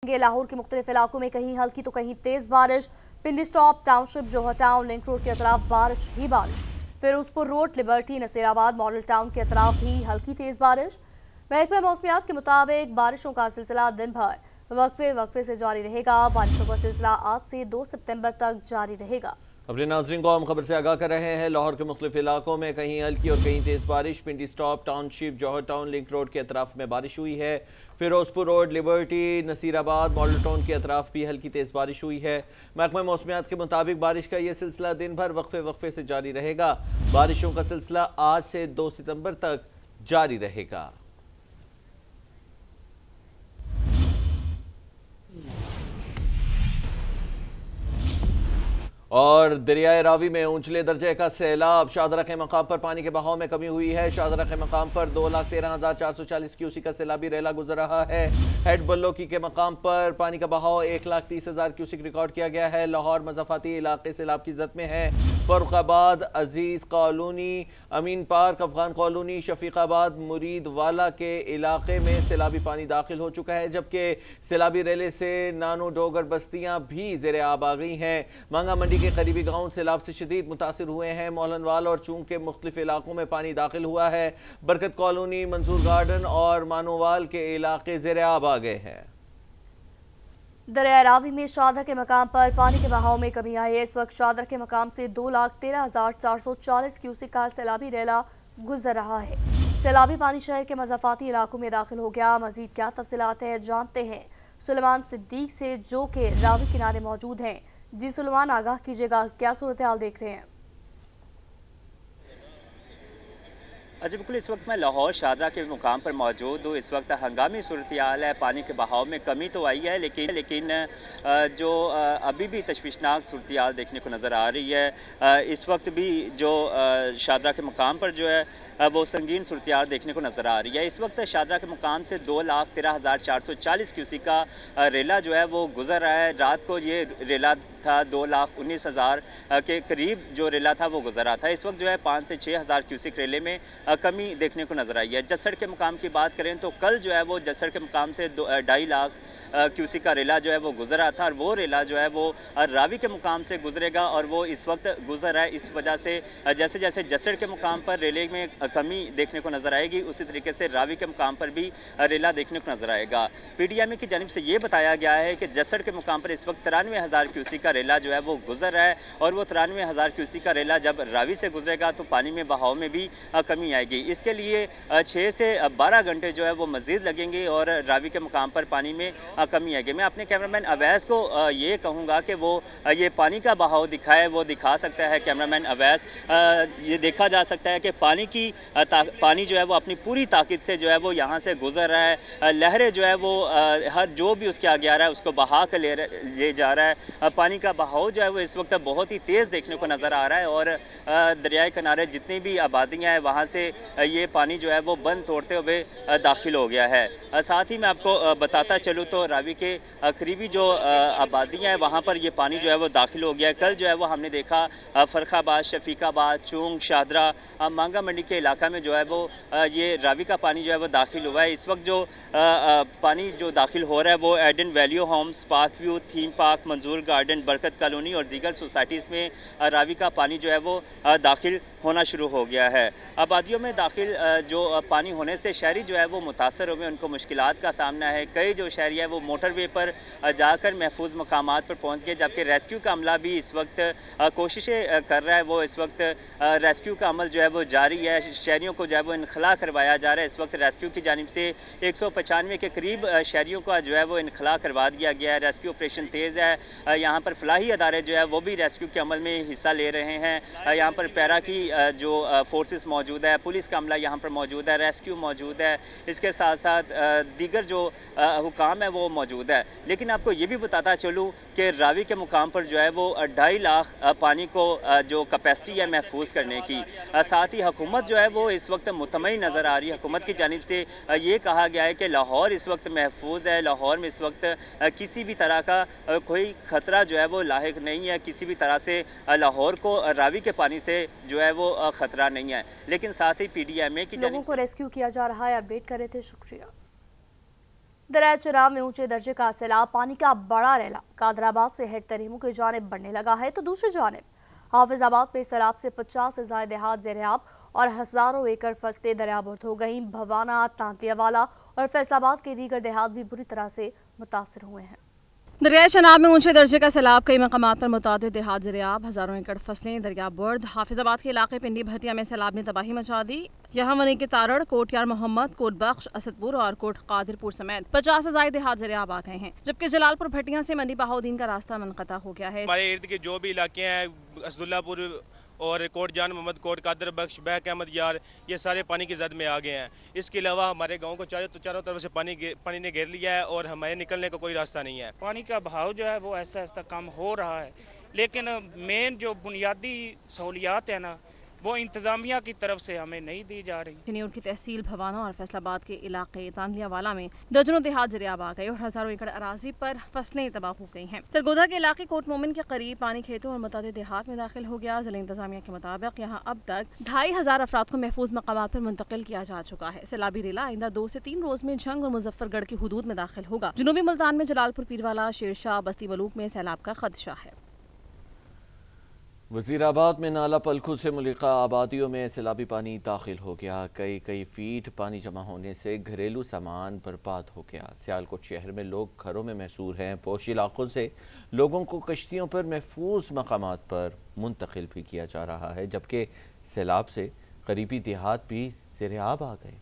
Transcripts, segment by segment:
लाहौर के मुख्तलिफ इलाकों में कहीं हल्की तो कहीं तेज बारिश। Pindi Stop, Township, Johar Town, Link Road के अतराफ बारिश ही बारिश। Ferozepur Road, Liberty, Nasirabad, Model Town के अतराफ भी हल्की तेज बारिश। महकमा मौसमियात के मुताबिक बारिशों का सिलसिला दिन भर वक्फे से जारी रहेगा। बारिशों का सिलसिला आज से 2 सितंबर तक जारी रहेगा। अपने नाज़रीन को हम खबर से आगाह कर रहे हैं। लाहौर के मुख्तलिफ इलाकों में कहीं हल्की और कहीं तेज़ बारिश। Pindi Stop, Township, Johar Town, Link Road के अतराफ में बारिश हुई है। Ferozepur Road, Liberty, Nasirabad, Model Town के अतराफ भी हल्की तेज़ बारिश हुई है। महकमा मौसमियात के मुताबिक बारिश का ये सिलसिला दिन भर वक्फे से जारी रहेगा। बारिशों का सिलसिला आज से 2 सितंबर तक जारी रहेगा। और दरियाए रावी में ऊंचले दर्जे का सैलाब। शाहदरा के मकाम पर पानी के बहाव में कमी हुई है। शाहदरा के मकाम पर 2,13,440 क्यूसी का सैलाबी रेला गुजर रहा है। हेड बल्लोकी के मकाम पर पानी का बहाव 1,30,000 क्यूसिक रिकॉर्ड किया गया है। लाहौर मज़ाफ़ाती इलाके सैलाब की जद में है। फर्रुखाबाद, अजीज कॉलोनी, अमीन पार्क, अफगान कॉलोनी, शफीकाबाद, मुरीद वाला के इलाके में सैलाबी पानी दाखिल हो चुका है, जबकि सैलाबी रेले से नानो डोगर बस्तियां भी ज़ेरे आब आ गई हैं। मांगा मंडी के करीबी गांव सैलाब से शदीद मुतासिर हुए हैं। मौलनवाल और चूंक के मुख्तलिफ इलाकों में पानी दाखिल हुआ है। बरकत कॉलोनी, मंसूर गार्डन और मानोवाल के इलाके ज़ेरे आब आ गए हैं। दरिया रावी में शाहदरा के मकाम पर पानी के बहाव में कमी आई है। इस वक्त शाहदरा के मकाम से 2,13,440 क्यूसिक का सैलाबी रेला गुजर रहा है। सैलाबी पानी शहर के मज़ाफ़ाती इलाकों में दाखिल हो गया। मजीद क्या तफसीलात हैं जानते हैं सुलेमान सिद्दीक से, जो कि रावी किनारे मौजूद हैं। जी सुलेमान, आगाह कीजिएगा, क्या सूरत हाल देख रहे हैं? जी बिल्कुल, इस वक्त मैं लाहौर शाहदरा के मुकाम पर मौजूद हूँ। इस वक्त हंगामी सूरत हाल है। पानी के बहाव में कमी तो आई है, लेकिन जो अभी भी तशवीशनाक सूरत हाल देखने को नज़र आ रही है। इस वक्त भी जो शाहदरा के मुकाम पर जो है वो संगीन सूरत हाल देखने को नज़र आ रही है। इस वक्त शाहदरा के मुकाम से 2,13,440 क्यूसी का रेला जो है वो गुजर रहा है। रात को ये रेला था 2,19,000 के करीब जो रेला था वो गुजर रहा था। इस वक्त जो है 5 से 6,000 क्यूसिक रेले में कमी देखने को नजर आई है। जसड़ के मुकाम की बात करें तो कल जो है वो जसड़ के मुकाम से 2.5 लाख क्यूसी का रेला जो है वो गुजर रहा था, और वो रेला जो है वो रावी के मुकाम से गुजरेगा, और वो इस वक्त गुजर रहा है। इस वजह से जैसे जैसे जसड़ के मुकाम पर रेले में कमी देखने को नजर आएगी, उसी तरीके से रावी के मुकाम पर भी रेला देखने को नजर आएगा। PDMA की जानिब से ये बताया गया है कि जसड़ के मुकाम पर इस वक्त 93,000 क्यूसी का रेला जो है वो गुजर रहा है, और वो 93,000 क्यूसी का रेला जब रावी से गुजरेगा तो पानी में बहाव में भी कमी आएगी। इसके लिए 6 से 12 घंटे जो है वो मजीद लगेंगे, और रावी के मुकाम पर पानी में कमी आएगी। मैं अपने कैमरामैन अवैस को ये कहूँगा कि वो ये पानी का बहाव दिखाए, वो दिखा सकता है कैमरामैन अवैस। ये देखा जा सकता है कि पानी जो है वो अपनी पूरी ताकत से जो है वो यहाँ से गुजर रहा है। लहरें जो है वो हर जो भी उसके आगे आ रहा है उसको बहा कर ले जा रहा है। पानी का बहाव जो है वो इस वक्त बहुत ही तेज़ देखने को नज़र आ रहा है, और दरियाए किनारे जितनी भी आबादियाँ हैं वहाँ से ये पानी जो है वो बंद तोड़ते हुए दाखिल हो गया है। साथ ही मैं आपको बताता चलूँ तो रावी के करीबी जो आबादियाँ हैं वहाँ पर ये पानी जो है वो दाखिल हो गया है। कल जो है वो हमने देखा फर्रुखाबाद, शफीकाबाद, चूंक, शाहदरा, मांगा मंडी के इलाका में जो है वो ये रावी का पानी जो है वो दाखिल हुआ है। इस वक्त जो पानी जो दाखिल हो रहा है वो Eden Value Homes, Park View, Theme Park, Mansoor Garden, Barkat Colony और दीगर सोसाइटीज़ में रावी का पानी जो है वो दाखिल होना शुरू हो गया है। आबादियों में दाखिल जो पानी होने से शहरी जो है वो मुतासर हुए, उनको मुश्किलात का सामना है। कई जो शहरी है वो मोटरवे पर जाकर महफूज मकामात पर पहुंच गए, जबकि रेस्क्यू का अमला भी इस वक्त कोशिशें कर रहा है। वो इस वक्त रेस्क्यू का अमल जो है वो जारी है। शहरियों को जो है वो इनखला करवाया जा रहा है। इस वक्त रेस्क्यू की जानिब से 195 के करीब शहरियों का जो है वो इनखला करवा दिया गया है। रेस्क्यू ऑपरेशन तेज़ है। यहाँ पर फलाही अदारे जो है वो भी रेस्क्यू के अमल में हिस्सा ले रहे हैं। यहाँ पर पैरा की जो फोर्सेस मौजूद है, पुलिस का अमला यहाँ पर मौजूद है, रेस्क्यू मौजूद है, इसके साथ साथ दीगर जो हुकाम है वो मौजूद है। लेकिन आपको ये भी बताता चलूँ कि रावी के मुकाम पर जो है वो 2.5 लाख पानी को जो कैपेसिटी है महफूज करने की। साथ ही हुकूमत जो है वो इस वक्त मुतमईन नज़र आ रही है। हुकूमत की जानिब से ये कहा गया है कि लाहौर इस वक्त महफूज है। लाहौर में इस वक्त किसी भी तरह का कोई खतरा जो है वो लाहिक नहीं है। किसी भी तरह से लाहौर को रावी के पानी से जो है वो खतरा नहीं है। लेकिन साथ ही PDMA की लोगों को रेस्क्यू किया जा रहा है। अपडेट कर रहे थे, शुक्रिया। दरिया चनाब में ऊंचे दर्जे का सैलाब पानी का बड़ा रैला कादराबाद से हेड तरीमू की जानिब बढ़ने लगा है, तो दूसरी जानिब हाफिजाबाद में सैलाब से 50 से ज्यादा देहात ज़ेर-ए-आब और हजारों एकड़ फसलें दरियाबुर्द हो गईं। भवाना, तांतियावाला और फैसलाबाद के दीगर देहात भी बुरी तरह से मुतासर हुए हैं। दरिया चनाब में ऊंचे दर्जे का सैलाब कई मकामात पर मुतादिद देहात ज़ेर-ए-आब, हजारों एकड़ फसलें दरियाबुर्द। हाफिजाबाद के इलाके पिंडी भटिया में सैलाब ने तबाही मचा दी। यहाँ वनी के तारड़, कोटयार मोहम्मद, कोट बख्श, असदपुर और कोट कादिरपुर समेत 50 से ज्यादा देहात ज़ेर-ए-आब आ गए हैं, जबकि जलालपुर भटिया से मंडी बहाउद्दीन का रास्ता मुनक़ता हो गया है। हमारे इर्द के जो भी इलाके हैं, असदुल्लापुर और कोट जान मोहम्मद, कोट कादर बख्श, बैक अहमद यार, ये सारे पानी की जद में आ गए हैं। इसके अलावा हमारे गांव को चारों तरफ से पानी ने घेर लिया है और हमें निकलने का कोई रास्ता नहीं है। पानी का बहाव जो है वो ऐसा ऐसा कम हो रहा है, लेकिन मेन जो बुनियादी सहूलियात है ना, वो इंतजामिया की तरफ से हमें नहीं दी जा रही। चिन्नौर की तहसील भवाना और फैसलाबाद के इलाके तांतियावाला में दर्जनों देहात ज़ेर-ए-आब आ गए और हजारों एकड़ अराजी पर फसलें तबाह हो गई हैं। सरगोधा के इलाके कोट मोमिन के करीब पानी खेतों और मुतादिद देहात में दाखिल हो गया। जिला इंतजामिया के मुताबिक यहाँ अब तक 2500 अफराद को महफूज मकामात पर मुंतकिल किया जा चुका है। सैलाबी रेला आइंदा 2 से 3 रोज में झंग और मुजफ्फरगढ़ की हुदूद में दाखिल होगा। जनूबी मुल्तान में जलालपुर, पीरवाला, शेरशाह, बस्ती मलूक में सैलाब का खदशा है। वजीराबाद में नाला पलखू से मुल्का आबादियों में सैलाबी पानी दाखिल हो गया। कई फीट पानी जमा होने से घरेलू सामान बर्बाद हो गया। सियालकोट शहर में लोग घरों में महसूर हैं। पोश इलाकों से लोगों को कश्तियों पर महफूज मकामात पर मुंतकिल भी किया जा रहा है, जबकि सैलाब से करीबी देहात भी ज़ेर-ए-आब आ गए।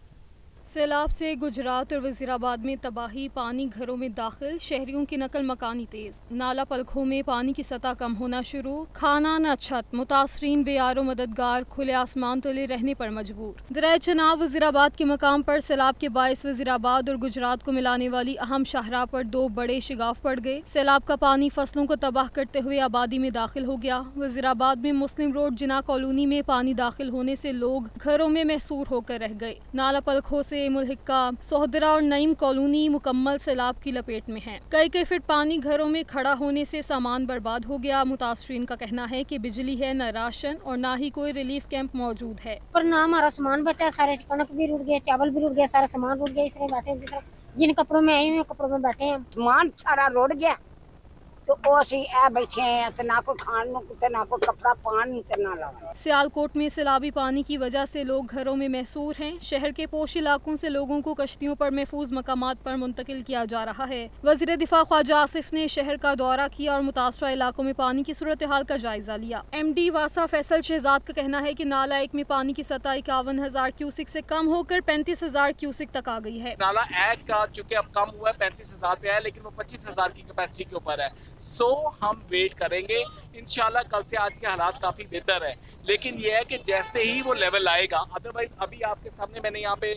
सैलाब से गुजरात और वजीराबाद में तबाही, पानी घरों में दाखिल, शहरियों की नकल मकानी तेज। नाला पलखों में पानी की सतह कम होना शुरू, खाना न छत, मुतासरीन बेयारो मददगार खुले आसमान तले रहने पर मजबूर। दरिया चनाब वजीराबाद के मकाम पर सैलाब के बायस वजीराबाद और गुजरात को मिलाने वाली अहम शाहराह पर 2 बड़े शिगाफ पड़ गए। सैलाब का पानी फसलों को तबाह करते हुए आबादी में दाखिल हो गया। वजीराबाद में मुस्लिम रोड जिना कॉलोनी में पानी दाखिल होने से लोग घरों में महसूर होकर रह गए। नाला पलखों से मुल्हिका, सोहदरा और नईम कॉलोनी मुकम्मल सैलाब की लपेट में है। कई फीट पानी घरों में खड़ा होने से सामान बर्बाद हो गया। मुतासरीन का कहना है कि बिजली है, न राशन और न ही कोई रिलीफ कैंप मौजूद है। पर ना हमारा सामान बचा, सारे कनक भी रुड़ गया, चावल भी रुड़ गया, सारा सामान रुड़ गया। इसलिए बैठे जिन कपड़ों में आए हुए कपड़ों में बैठे हैं। सामान सारा रुड़ गया तो ਅਸੀਂ ਆ बैठे हैं, तो ना कोई खान तो ना कोई कपड़ा पानी तो ना लगा। सियालकोट में सैलाबी पानी की वजह से लोग घरों में महसूर हैं। शहर के पोश इलाकों से लोगों को कश्तियों पर महफूज मकामात पर मुंतकिल किया जा रहा है। वज़ीर दिफा ख्वाजा आसिफ ने शहर का दौरा किया और मुतासरा इलाकों में पानी की सूरत हाल का जायजा लिया। MD वासा फैसल शहजाद का कहना है कि नाला 1 में पानी की सतह 51,000 क्यूसिक से कम होकर 35,000 क्यूसिक तक आ गई है। नाला 1 का चूँकि अब कम हुआ है 35,000 पे है, लेकिन वो 25,000 की कैपेसिटी के ऊपर है। हम वेट करेंगे, इंशाल्लाह कल से आज के हालात काफी बेहतर है, लेकिन ये है कि जैसे ही वो लेवल आएगा, अदरवाइज अभी आपके सामने मैंने यहाँ पे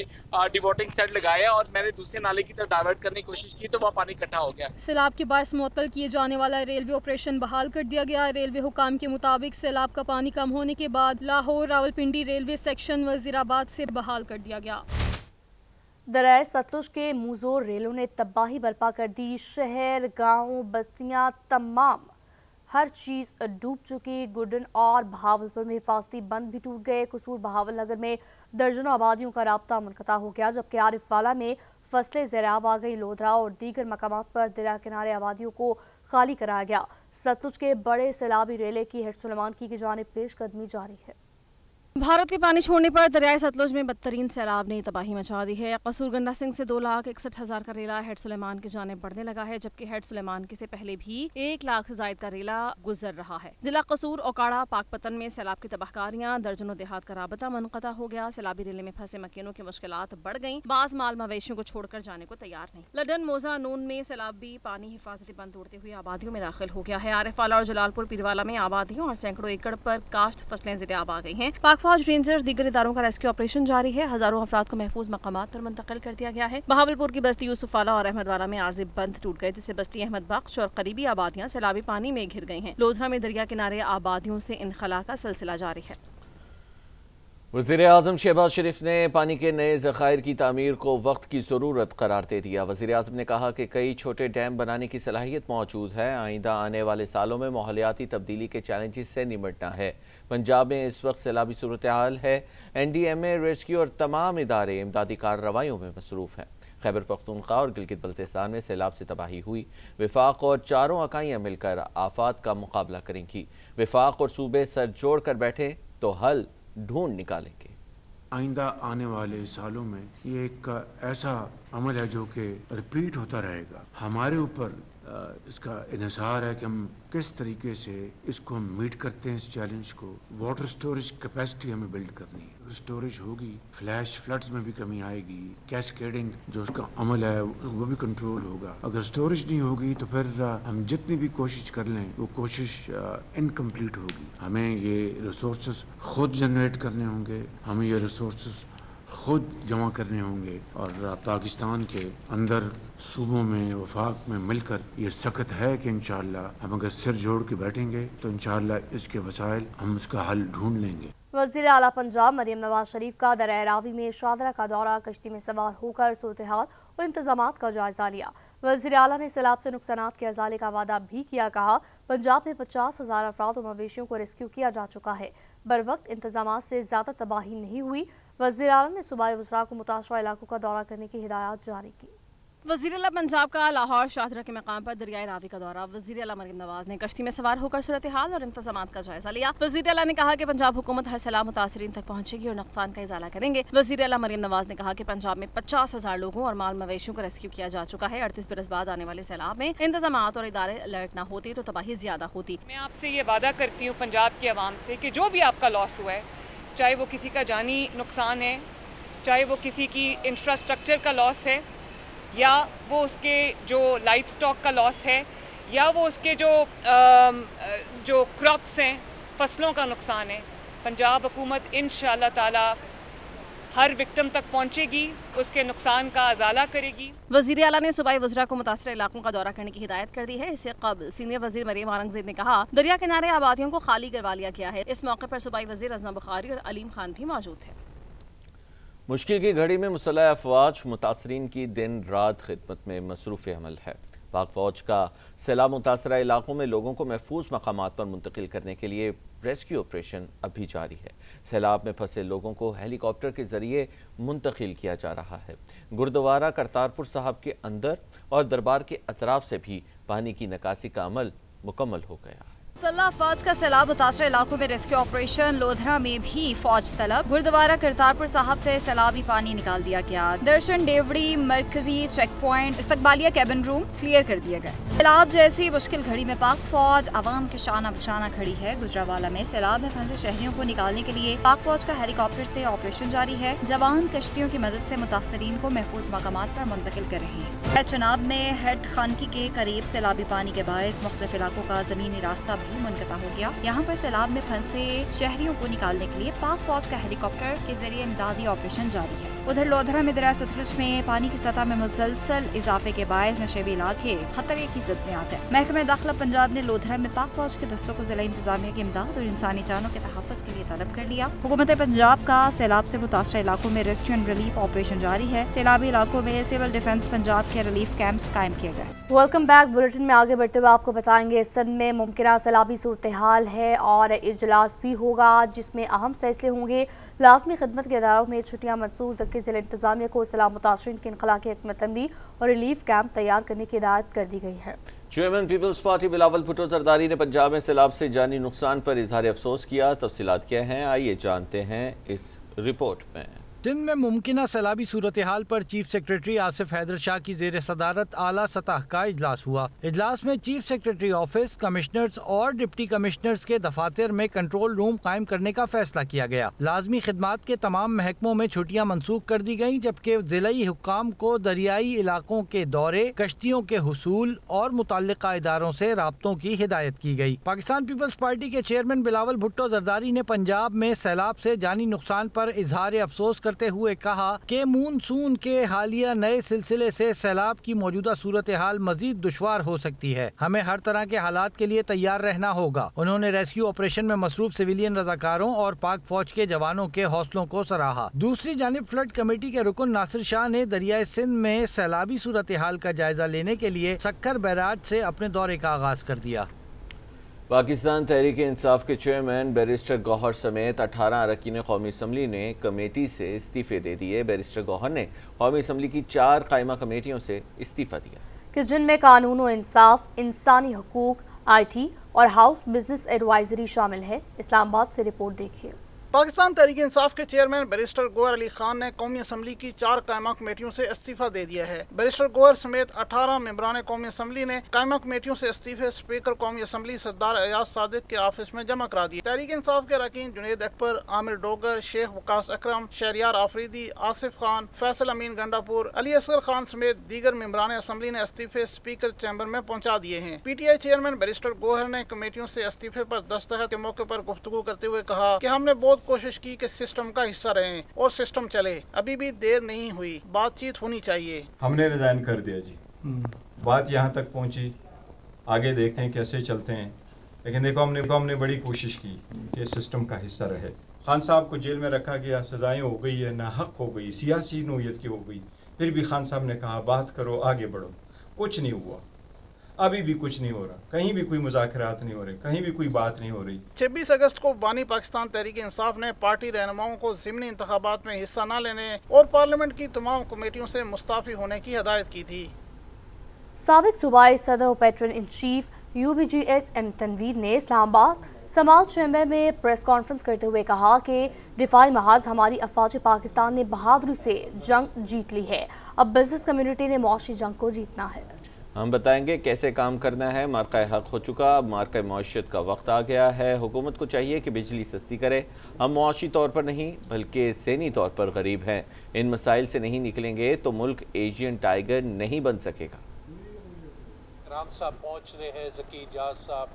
डिवोटिंग सेट लगाया और मैंने दूसरे नाले की तरफ डाइवर्ट करने की कोशिश की तो वह पानी इकट्ठा हो गया। सैलाब के बायस मुअत्तल किए जाने वाला रेलवे ऑपरेशन बहाल कर दिया गया। रेलवे हुकाम के मुताबिक सैलाब का पानी कम होने के बाद लाहौर रावलपिंडी रेलवे सेक्शन वजीराबाद से बहाल कर दिया गया। दरिया सतलुज के मुजोर रेलों ने तबाही बर्पा कर दी। शहर, गांव, बस्तियां, तमाम हर चीज डूब चुकी। गुडन और बहावलपुर में हिफाजती बंद भी टूट गए। कसूर बहावल नगर में दर्जनों आबादियों का राब्ता मुनक़ता हो गया, जबकि आरिफवाला में फसलें ज़ेर-ए-आब आ गई। लोधरा और दीगर मकामात पर दरिया किनारे आबादियों को खाली कराया गया। सतलुज के बड़े सैलाबी रेले की हेड सुलेमान की जानिब पेशकदमी जारी है। भारत के पानी छोड़ने पर दरियाए सतलुज में बदतरीन सैलाब ने तबाही मचा दी है। कसूर गंडा सिंह से 2,61,000 का रेला हेड सुलेमान की जानिब बढ़ने लगा है, जबकि हेड सुलेमान के से पहले भी 1 लाख से जायद का रेला गुजर रहा है। जिला कसूर, ओकाड़ा, पाकपतन में सैलाब की तबाहकारियां, दर्जनों देहात का राबता मुनक़ता हो गया। सैलाबी रेले में फंसे मकीनों की मुश्किलात बढ़ गईं। बाज माल मवेशियों को छोड़कर जाने को तैयार नहीं। लडन, मोजा, नून में सैलाबी पानी हिफाजती बंद तोड़ते हुए आबादियों में दाखिल हो गया है। आरिफवाला और जलालपुर, पीरवाला में आबादियों और सैकड़ों एकड़ पर काश्त फसलें ज़ेर-ए-आब आ गई हैं। पाक फौज, रेंजर्स, दीगर इदारों का रेस्क्यू ऑपरेशन जारी है। हजारों अफराद को महफूज मकामात पर मुंतकिल कर दिया गया है। बहावलपुर की बस्ती यूसुफवाला और अहमदवाला में आर्जी बंद टूट गए, जिससे बस्ती अहमद बख्श और करीबी आबादियां सैलाबी पानी में घिर गई हैं। लोधरा में दरिया किनारे आबादियों से इनखला का सिलसिला जारी है। वज़ीर आज़म शहबाज शरीफ ने पानी के नए ज़खायर की तामीर को वक्त की ज़रूरत करार दे दिया। वज़ीर आज़म ने कहा कि कई छोटे डैम बनाने की सलाहियत मौजूद है। आइंदा आने वाले सालों में माहौलियाती तब्दीली के चैलेंजेस से निपटना है। पंजाब में इस वक्त सैलाबी सूरत हाल है। NDMA, रेस्क्यू और तमाम इदारे इमदादी कार्रवाइयों में मसरूफ़ हैं। खैबर पख्तूनख्वा और गिलगित बल्तिस्तान में सैलाब से तबाही हुई। वफाक और चारों इकाइयाँ मिलकर आफात का मुकाबला करेंगी। वफाक और सूबे सर जोड़ कर बैठे तो हल ढूंढ निकालेंगे। आइंदा आने वाले सालों में ये एक ऐसा अमल है जो कि रिपीट होता रहेगा। हमारे ऊपर इसका इन्हिसार है कि हम किस तरीके से इसको मीट करते हैं, इस चैलेंज को। वाटर स्टोरेज कैपेसिटी हमें बिल्ड करनी है। स्टोरेज होगी, फ्लैश फ्लड्स में भी कमी आएगी, कैस्केडिंग जो उसका अमल है वो भी कंट्रोल होगा। अगर स्टोरेज नहीं होगी तो फिर हम जितनी भी कोशिश कर लें वो कोशिश इनकम्प्लीट होगी। हमें ये रिसोर्सेज खुद जनरेट करने होंगे, हमें ये रिसोर्सेज खुद जमा करने होंगे और पाकिस्तान के अंदर सूबों में वफाक में मिलकर ये सख्त है कि इंशाअल्लाह हम अगर सिर जोड़ के बैठेंगे तो इंशाअल्लाह इसके वसाइल हम उसका हल ढूंढ लेंगे। वज़ीर आला पंजाब मरियम नवाज शरीफ का दरिया रावी में शादरा का दौरा, कश्ती में सवार होकर सूरत-ए-हाल और इंतजामात का जायजा लिया। वज़ीर आला ने सैलाब से नुकसानात के अज़ाले का वादा भी किया। कहा पंजाब में 50,000 अफराद और मवेशियों को रेस्क्यू किया जा चुका है। बर वक्त इंतजामात से ज़्यादा तबाही नहीं हुई। वज़ीर आला ने सूबाई वज़रा को मुताशरा इलाकों का दौरा करने की हिदायत जारी की। वज़ीर आला पंजाब का लाहौर शाहदरा के मकाम पर दरियाई रावी का दौरा। वज़ीर आला मरियम नवाज ने कश्ती में सवार होकर सूरत हाल और इंतजामात का जायजा लिया। वज़ीर आला ने कहा कि पंजाब हुकूमत हर सैलाब मुतासरीन तक पहुंचेगी और नुकसान का इजाला करेंगे। वज़ीर आला मरियम नवाज ने कहा कि पंजाब में 50,000 लोगों और माल मवेशियों को रेस्क्यू किया जा चुका है। 38 बरस बाद आने वाले सैलाब में इंतजामात और इदारे अलर्ट न होते तो तबाही ज्यादा होती। मैं आपसे ये वादा करती हूँ पंजाब की आवाम से कि जो भी आपका लॉस हुआ है, चाहे वो किसी का जानी नुकसान है, चाहे वो किसी की इंफ्रास्ट्रक्चर का लॉस है, या वो उसके जो लाइफ स्टॉक का लॉस है, या वो उसके जो क्रॉप्स हैं, फसलों का नुकसान है, पंजाब हुकूमत इंशाअल्लाह ताला हर विक्टिम तक पहुंचेगी, उसके नुकसान का अजाला करेगी। वज़ीर आला ने सूबाई वज़रा को मुतासर इलाकों का दौरा करने की हिदायत कर दी है। इससे कबल सीनियर वज़ीर मरियम औरंगज़ेब ने कहा दरिया किनारे आबादियों को खाली करवा लिया गया है। इस मौके पर सूबाई वज़ीर अज़मा बुखारी और अलीम खान भी मौजूद थे। मुश्किल की घड़ी में मुसल्लह अफवाज मुतासरीन की दिन रात खिदमत में मसरूफ़ अमल है। पाक फौज का सैलाब मुतासरा इलाकों में लोगों को महफूज मकामात पर मुंतकिल करने के लिए रेस्क्यू ऑपरेशन अभी जारी है। सैलाब में फंसे लोगों को हेलीकॉप्टर के जरिए मुंतकिल किया जा रहा है। गुरुद्वारा करतारपुर साहब के अंदर और दरबार के अतराफ से भी पानी की निकासी का अमल मुकम्मल हो गया है। मुसल्लह फौज का सैलाब मुतासर इलाकों में रेस्क्यू ऑपरेशन। लोधरा में भी फौज तलब। गुरुद्वारा करतारपुर साहब से सैलाबी पानी निकाल दिया गया। दर्शन डेवड़ी मरकजी चेक पॉइंट इस्तकबालिया कैबिन रूम क्लियर कर दिए गए। सैलाब जैसी मुश्किल घड़ी में पाक फौज अवाम के शाना बशाना खड़ी है। गुजरावाला में सैलाब में फंसे शहरियों को निकालने के लिए पाक फौज का हेलीकॉप्टर से ऑपरेशन जारी है। जवान कश्तियों की मदद से मुतासरीन को महफूज मकामात पर मुंतकिल कर रहे हैं। चनाब में हेड खानकी के करीब सैलाबी पानी के बायस मुख्तलिफ इलाकों का जमीनी रास्ता भी मुनक़ता हो गया। यहाँ पर सैलाब में फंसे शहरियों को निकालने के लिए पाक फौज का हेलीकॉप्टर के जरिए इमदादी ऑपरेशन जारी है। उधर लोधरा में दरिया सतलुज में पानी की सतह में मुसलसल इजाफे के बायस नशेबी इलाके खतरे की जद में आ गए। महकमा दाखिला पंजाब ने लोधरा में पाक फौज के दस्तों को जिला इंतजामिया की इमदाद और इंसानी जानों के तहफ़्फ़ुज़ के लिए तलब कर लिया। हुकूमत पंजाब का सैलाब से मुतासर इलाकों में रेस्क्यू एंड रिलीफ ऑपरेशन जारी है। सैलाबी इलाकों में सिविल डिफेंस पंजाब के रिलीफ कैंप्स कायम किए गए। Welcome back. बुलेटिन में आगे बढ़ते हुए आपको बताएंगे सिंध में मुमकिन सैलाबी सूरत हाल है और इजलास भी होगा जिसमें अहम फैसले होंगे। लाजमी खिदमत के इदारों में छुट्टियां मंसूख, जबकि जिला इंतजामिया को सैलाब मुतासरीन के इनखला की हिकमत अमली और रिलीफ कैंप तैयार करने की हिदायत कर दी गई है। चेयरमैन पीपल्स पार्टी बिलावल भुट्टो जरदारी ने पंजाब में सैलाब से जानी नुकसान पर इजहार अफसोस किया। तफसीलात क्या हैं, आइए जानते हैं इस रिपोर्ट में। सिंध में मुमकिन सैलाबी सूरत हाल पर चीफ सेक्रेटरी आसिफ हैदर शाह की जेर सदारत आला सतह का इजलास हुआ। इजलास में चीफ सेक्रेटरी ऑफिस, कमिश्नर्स और डिप्टी कमिश्नर्स के दफातर में कंट्रोल रूम कायम करने का फैसला किया गया। लाजमी खिदमात के तमाम महकमों में छुट्टियां मनसूख कर दी गयी, जबकि जिलाई हुक्काम को दरियाई इलाकों के दौरे, कश्तियों के हुसूल और मुतल्लिका इदारों से राब्तों की हिदायत की गयी। पाकिस्तान पीपल्स पार्टी के चेयरमैन बिलावल भुट्टो जरदारी ने पंजाब में सैलाब से जानी नुकसान पर इजहार अफसोस करते हुए कहा कि मानसून के हालिया नए सिलसिले से सैलाब की मौजूदा सूरत हाल मजीद दुश्वार हो सकती है। हमें हर तरह के हालात के लिए तैयार रहना होगा। उन्होंने रेस्क्यू ऑपरेशन में मसरूफ सिविलियन रजाकारों और पाक फौज के जवानों के हौसलों को सराहा। दूसरी जानिब फ्लड कमेटी के रुकन नासिर शाह ने दरियाए सिंध में सैलाबी सूरत हाल का जायजा लेने के लिए सक्कर बैराज से अपने दौरे का आगाज कर दिया। पाकिस्तान तहरीक इंसाफ के चेयरमैन बैरिस्टर गौहर समेत 18 अरकान कौमी असम्बली ने कमेटी से इस्तीफे दे दिए। बैरिस्टर गौहर ने कौमी असम्बली की 4 कायमा कमेटियों से इस्तीफा दिया कि जिनमें कानून और इंसाफ, इंसानी हकूक, IT और हाउस बिजनेस एडवाइजरी शामिल है। इस्लामाबाद से रिपोर्ट देखिए। पाकिस्तान तहरीक इंसाफ के चेयरमैन बैरिस्टर गौहर अली खान ने कौमी असम्बली की 4 कायमा कमेटियों से इस्तीफा दे दिया है। बैरिस्टर गौहर समेत 18 मेंबरान कौमी असम्बली ने कायमा कमेटियों से इस्तीफे स्पीकर कौमी असम्बली सरदार अयाज सादिक के ऑफिस में जमा करा दिए। तहरीक इंसाफ के अरकान जुनेद अकबर, आमिर डोगर, शेख वकास अकरम, शहरियार आफरीदी, आसिफ खान, फैसल अमीन गंडापुर, अली असगर खान समेत दीगर मेंबरान असम्बली ने इस्तीफे स्पीकर चैम्बर में पहुँचा दिए हैं। PTI चेयरमैन बैरिस्टर गौहर ने कमेटियों से इस्तीफे पर दस्तखत के मौके पर गुफ्तगू करते हुए कहा कि हमने बहुत कोशिश की कि सिस्टम का हिस्सा रहें और सिस्टम चले। अभी भी देर नहीं हुई, बातचीत होनी चाहिए। हमने रिजाइन कर दिया जी, बात यहाँ तक पहुँची, आगे देखते हैं कैसे चलते हैं। लेकिन देखो हमने बड़ी कोशिश की कि सिस्टम का हिस्सा रहे। खान साहब को जेल में रखा गया, सजाएं हो गई है, नाहक हो गई, सियासी नोयत की हो गई, फिर भी खान साहब ने कहा बात करो, आगे बढ़ो। कुछ नहीं हुआ, अभी भी कुछ नहीं हो रहा, कहीं भी कोई मुज़ाकरात नहीं हो रहे, कहीं भी कोई बात नहीं हो रही। 26 अगस्त को बानी पाकिस्तान तहरीक इंसाफ ने पार्टी रहनुमाओं को ज़िमनी इंतखाबात में हिस्सा न लेने और पार्लियामेंट की तमाम कमेटियों से मुस्ताफ़ी होने की हिदायत की थी। साबिक सूबाई सदर और patron in chief UBGS M Tanveer ने इस्लामाबाद समाल चैम्बर में प्रेस कॉन्फ्रेंस करते हुए कहा कि दिफाई महाज हमारी अफवाज पाकिस्तान ने बहादुरी से जंग जीत ली है। अब बिजनेस कम्युनिटी ने मुआशी जंग को जीतना है। हम बताएंगे कैसे काम करना है। मार्का हक हो चुका, अब मार्का मईशत का वक्त आ गया है। हुकूमत को चाहिए कि बिजली सस्ती करे। हम मुआशी तौर पर नहीं बल्कि ज़हनी तौर पर गरीब हैं। इन मसाइल से नहीं निकलेंगे तो मुल्क एशियन टाइगर नहीं बन सकेगा। राम साहब पहुँच रहे हैं, ज़की जाज साहब,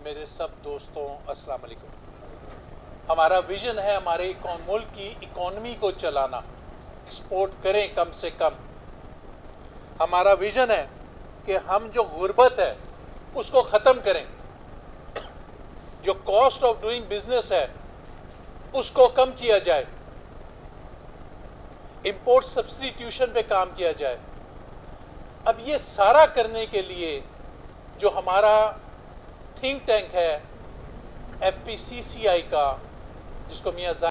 मेरे सब दोस्तों अस्सलाम वालेकुम। हमारा विज़न है हमारे मुल्क की इकॉनमी को चलाना, एक्सपोर्ट करें कम से कम। हमारा विज़न है कि हम जो गुर्बत है उसको ख़त्म करें, जो कॉस्ट ऑफ डूइंग बिजनेस है उसको कम किया जाए, इंपोर्ट सब्स्टिट्यूशन पे काम किया जाए। अब ये सारा करने के लिए जो हमारा थिंक टैंक है FPCCI का, जिसको मियां